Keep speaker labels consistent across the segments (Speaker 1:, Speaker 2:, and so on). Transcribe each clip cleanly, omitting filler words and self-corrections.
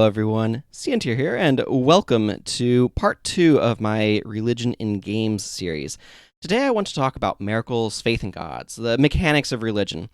Speaker 1: Hello, everyone. Ciantier here, and welcome to part 2 of my Religion in Games series. Today, I want to talk about miracles, faith in gods, the mechanics of religion.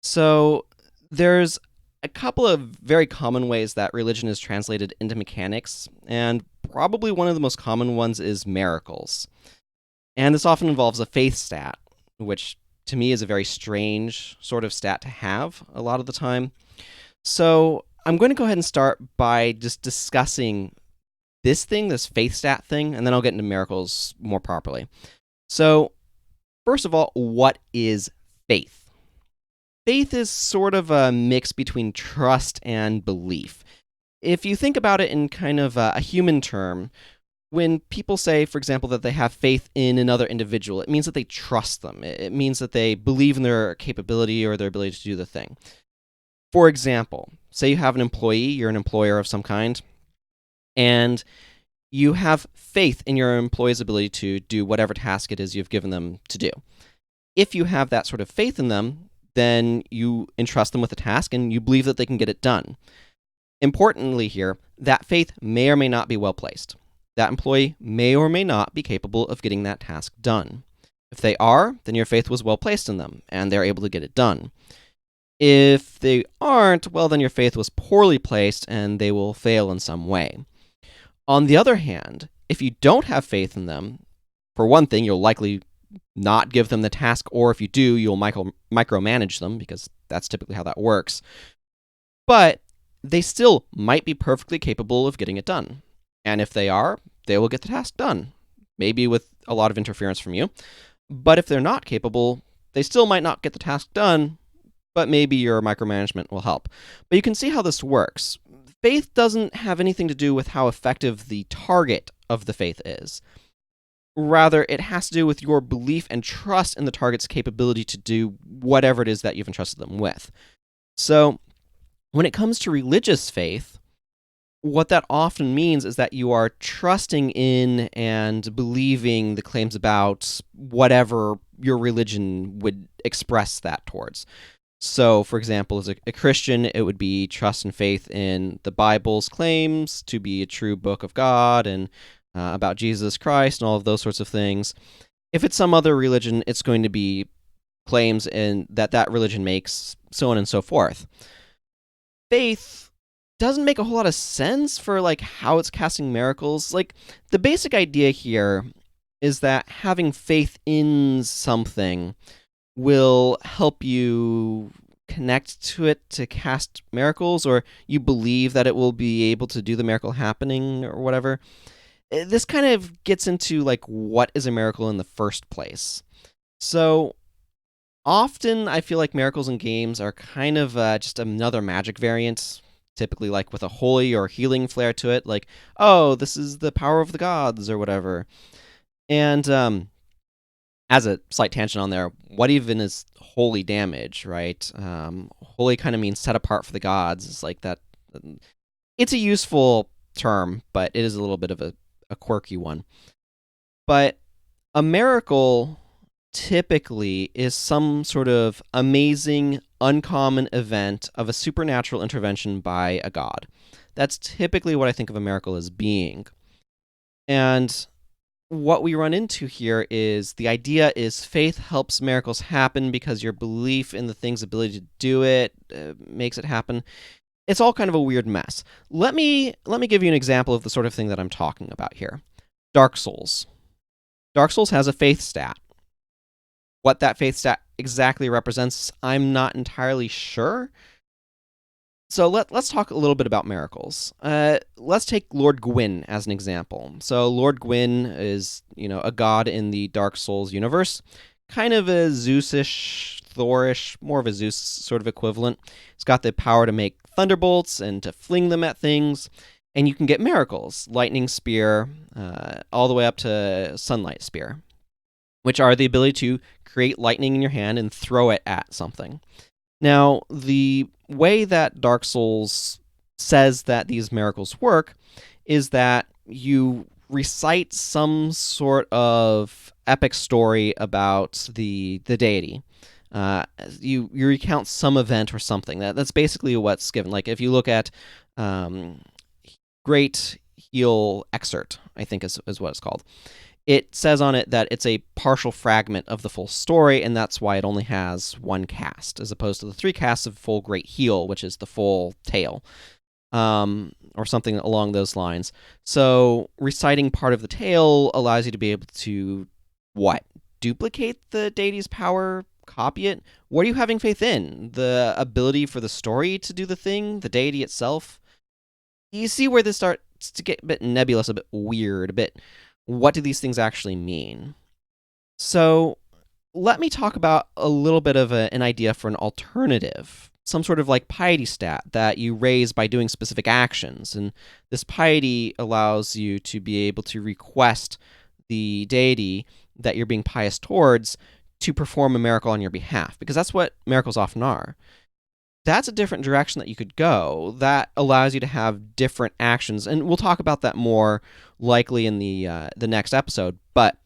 Speaker 1: So, there's a couple of very common ways that religion is translated into mechanics, and probably one of the most common ones is miracles. And this often involves a faith stat, which to me is a very strange sort of stat to have a lot of the time. So I'm going to go ahead and start by just discussing this faith stat thing, and then I'll get into miracles more properly. So, first of all, what is faith? Faith is sort of a mix between trust and belief. If you think about it in kind of a human term, when people say, for example, that they have faith in another individual, it means that they trust them. It means that they believe in their capability or their ability to do the thing. For example, say you have an employee, you're an employer of some kind, and you have faith in your employee's ability to do whatever task it is you've given them to do. If you have that sort of faith in them, then you entrust them with a task and you believe that they can get it done. Importantly here, that faith may or may not be well placed. That employee may or may not be capable of getting that task done. If they are, then your faith was well placed in them, and they're able to get it done. If they aren't, well, then your faith was poorly placed and they will fail in some way. On the other hand, if you don't have faith in them, for one thing, you'll likely not give them the task, or if you do, you'll micromanage them, because that's typically how that works. But they still might be perfectly capable of getting it done. And if they are, they will get the task done, maybe with a lot of interference from you. But if they're not capable, they still might not get the task done, but maybe your micromanagement will help. But you can see how this works. Faith doesn't have anything to do with how effective the target of the faith is. Rather, it has to do with your belief and trust in the target's capability to do whatever it is that you've entrusted them with. So, when it comes to religious faith, what that often means is that you are trusting in and believing the claims about whatever your religion would express that towards. So, for example, as a Christian, it would be trust and faith in the Bible's claims to be a true book of God and about Jesus Christ and all of those sorts of things. If it's some other religion, it's going to be claims in that religion makes, so on and so forth. Faith doesn't make a whole lot of sense for how it's casting miracles. The basic idea here is that having faith in something will help you connect to it to cast miracles, or you believe that it will be able to do the miracle happening or whatever. This kind of gets into what is a miracle in the first place. So often I feel like miracles in games are kind of just another magic variant, typically with a holy or healing flair to it, oh, this is the power of the gods or whatever. And as a slight tangent on there, what even is holy damage, right? Holy kind of means set apart for the gods. It's like that. It's a useful term, but it is a little bit of a quirky one. But a miracle typically is some sort of amazing, uncommon event of a supernatural intervention by a god. That's typically what I think of a miracle as being. And what we run into here is the idea is faith helps miracles happen because your belief in the thing's ability to do it makes it happen. It's all kind of a weird mess. Let me give you an example of the sort of thing that I'm talking about here. Dark Souls. Dark Souls has a faith stat. What that faith stat exactly represents, I'm not entirely sure. So let's talk a little bit about miracles. Let's take Lord Gwyn as an example. So Lord Gwyn is, a god in the Dark Souls universe, kind of a Zeus-ish, Thor-ish, more of a Zeus sort of equivalent. He's got the power to make thunderbolts and to fling them at things, and you can get miracles, lightning spear, all the way up to sunlight spear, which are the ability to create lightning in your hand and throw it at something. Now, the way that Dark Souls says that these miracles work is that you recite some sort of epic story about the deity. You recount some event or something. That's basically what's given. If you look at Great Heal Excerpt, I think is what it's called. It says on it that it's a partial fragment of the full story, and that's why it only has one cast, as opposed to the 3 casts of Full Great Heal, which is the full tale, or something along those lines. So reciting part of the tale allows you to be able to, what? Duplicate the deity's power? Copy it? What are you having faith in? The ability for the story to do the thing? The deity itself? You see where this starts to get a bit nebulous, a bit weird, a bit, what do these things actually mean? So let me talk about a little bit of an idea for an alternative, some sort of like piety stat that you raise by doing specific actions. And this piety allows you to be able to request the deity that you're being pious towards to perform a miracle on your behalf, because that's what miracles often are. That's a different direction that you could go. That allows you to have different actions, and we'll talk about that more likely in the next episode. But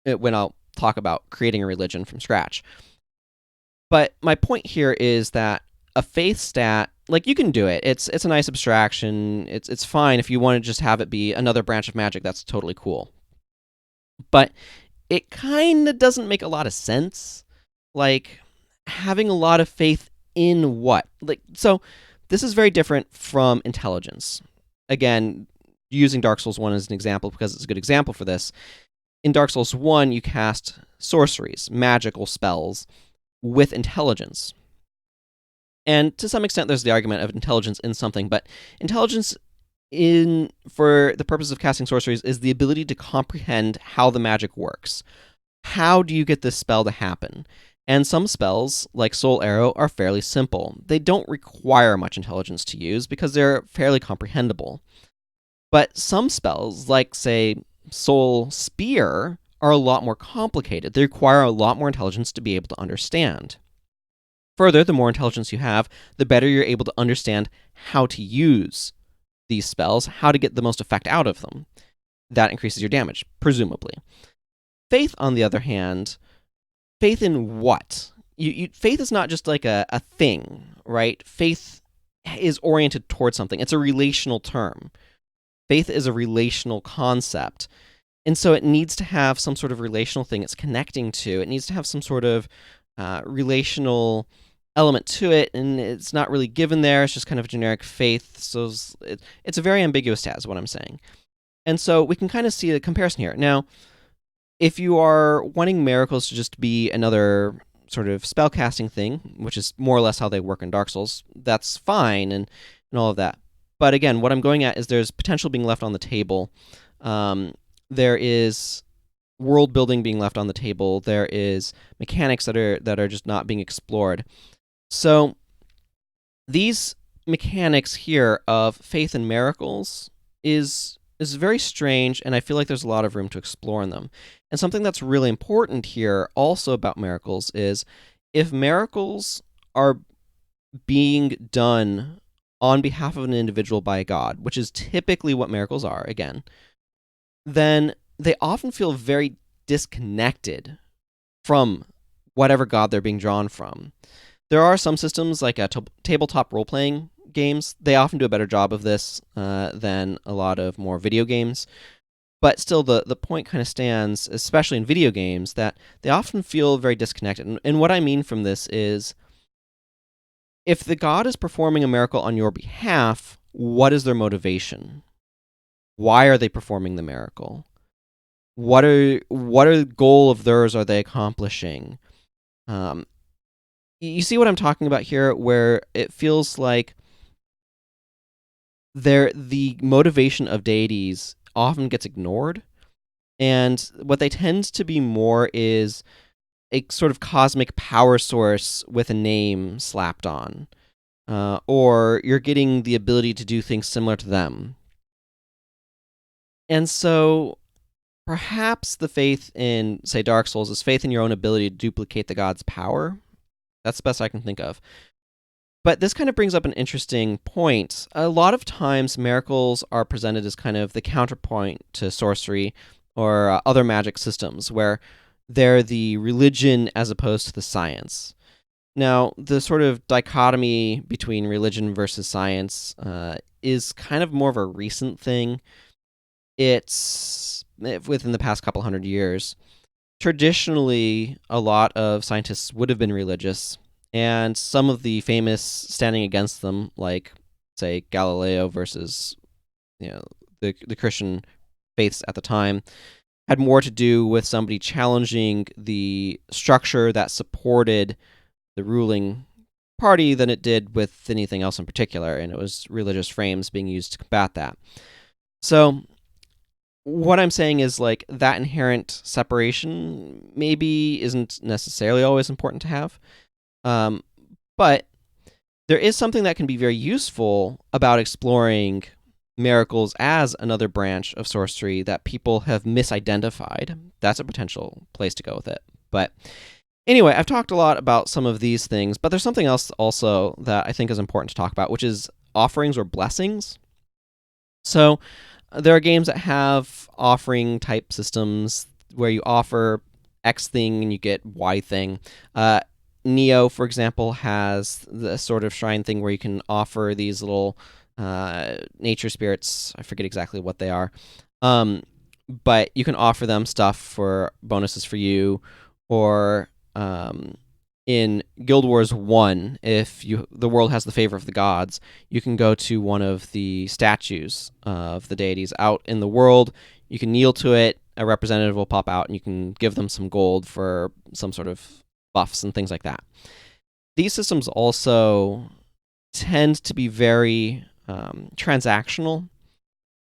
Speaker 1: when I'll talk about creating a religion from scratch. But my point here is that a faith stat, like, you can do it. It's a nice abstraction. It's fine if you want to just have it be another branch of magic. That's totally cool. But it kind of doesn't make a lot of sense. Like, having a lot of faith in what? Like, so this is very different from intelligence. Again, using Dark Souls 1 as an example because it's a good example for this. In Dark Souls 1, you cast sorceries, magical spells, with intelligence. And to some extent, there's the argument of intelligence in something, but intelligence for the purpose of casting sorceries is the ability to comprehend how the magic works. How do you get this spell to happen? And some spells, like Soul Arrow, are fairly simple. They don't require much intelligence to use because they're fairly comprehensible. But some spells, like, say, Soul Spear, are a lot more complicated. They require a lot more intelligence to be able to understand. Further, the more intelligence you have, the better you're able to understand how to use these spells, how to get the most effect out of them. That increases your damage, presumably. Faith, on the other hand, faith in what? Faith is not just like a thing, right? Faith is oriented towards something. It's a relational term. Faith is a relational concept. And so it needs to have some sort of relational thing it's connecting to. It needs to have some sort of relational element to it, and it's not really given there. It's just kind of a generic faith. So it's a very ambiguous stat, is what I'm saying. And so we can kind of see a comparison here. Now, if you are wanting miracles to just be another sort of spellcasting thing, which is more or less how they work in Dark Souls, that's fine and all of that. But again, what I'm going at is there's potential being left on the table. There is world building being left on the table. There is mechanics that are just not being explored. So these mechanics here of faith and miracles is very strange, and I feel like there's a lot of room to explore in them. And something that's really important here also about miracles is if miracles are being done on behalf of an individual by a god, which is typically what miracles are, again, then they often feel very disconnected from whatever god they're being drawn from. There are some systems, like tabletop role-playing games. They often do a better job of this than a lot of more video games. But still, the point kind of stands, especially in video games, that they often feel very disconnected. And what I mean from this is, if the god is performing a miracle on your behalf, what is their motivation? Why are they performing the miracle? What are goal of theirs are they accomplishing? You see what I'm talking about here, where it feels like the motivation of deities often gets ignored, and what they tend to be more is a sort of cosmic power source with a name slapped on, or you're getting the ability to do things similar to them. And so perhaps the faith in, say, Dark Souls is faith in your own ability to duplicate the god's power. That's the best I can think of. But this kind of brings up an interesting point. A lot of times, miracles are presented as kind of the counterpoint to sorcery or other magic systems, where they're the religion as opposed to the science. Now, the sort of dichotomy between religion versus science is kind of more of a recent thing. It's within the past couple hundred years. Traditionally, a lot of scientists would have been religious, and some of the famous standing against them, like, say, Galileo versus the Christian faiths at the time, had more to do with somebody challenging the structure that supported the ruling party than it did with anything else in particular, and it was religious frames being used to combat that. So what I'm saying is, like, that inherent separation maybe isn't necessarily always important to have, but there is something that can be very useful about exploring miracles as another branch of sorcery that people have misidentified. That's a potential place to go with it. But anyway, I've talked a lot about some of these things, but there's something else also that I think is important to talk about, which is offerings or blessings. So there are games that have offering type systems where you offer X thing and you get Y thing. Neo, for example, has the sort of shrine thing where you can offer these little nature spirits. I forget exactly what they are. But you can offer them stuff for bonuses for you, or in Guild Wars 1, if the world has the favor of the gods, you can go to one of the statues of the deities out in the world. You can kneel to it, a representative will pop out, and you can give them some gold for some sort of buffs and things like that. These systems also tend to be very transactional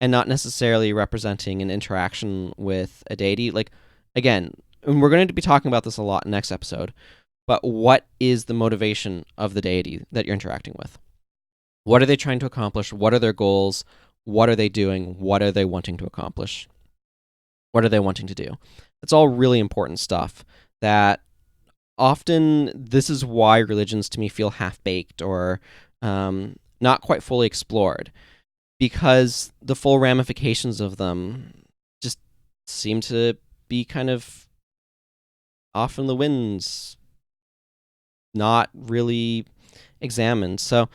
Speaker 1: and not necessarily representing an interaction with a deity. Like, again, and we're going to be talking about this a lot in next episode, but what is the motivation of the deity that you're interacting with? What are they trying to accomplish? What are their goals? What are they doing? What are they wanting to accomplish? What are they wanting to do? It's all really important stuff that often, this is why religions to me feel half-baked or not quite fully explored, because the full ramifications of them just seem to be kind of off in the winds, not really examined. So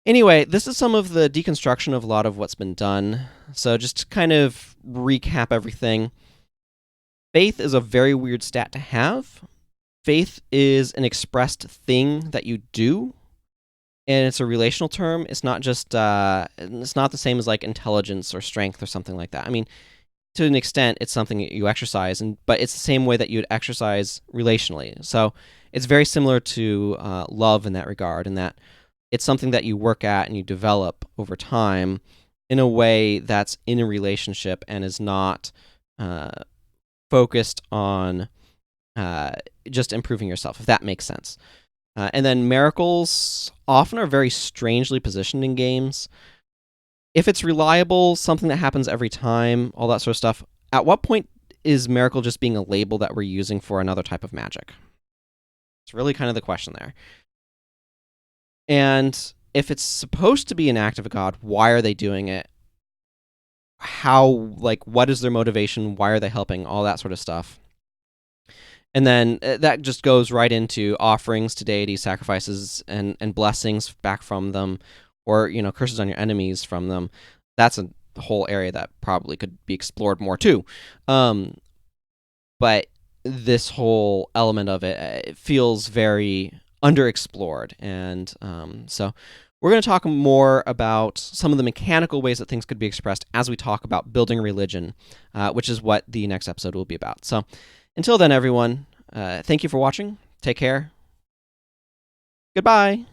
Speaker 1: anyway, this is some of the deconstruction of a lot of what's been done. So just to kind of recap everything, faith is a very weird stat to have. Faith is an expressed thing that you do, and it's a relational term. It's not just it's not the same as like intelligence or strength or something like that. I mean, to an extent, it's something that you exercise, but it's the same way that you'd exercise relationally. So it's very similar to love in that regard, in that it's something that you work at and you develop over time in a way that's in a relationship and is not focused on just improving yourself, if that makes sense. And then miracles often are very strangely positioned in games. If it's reliable, something that happens every time, all that sort of stuff, at what point is miracle just being a label that we're using for another type of magic? It's really kind of the question there. And if it's supposed to be an act of a god, why are they doing it? How, like, what is their motivation? Why are they helping? All that sort of stuff. And then that just goes right into offerings to deities, sacrifices, and blessings back from them, or curses on your enemies from them. That's a whole area that probably could be explored more too. But this whole element of it feels very underexplored, and so we're going to talk more about some of the mechanical ways that things could be expressed as we talk about building religion, which is what the next episode will be about. So until then, everyone, thank you for watching. Take care. Goodbye.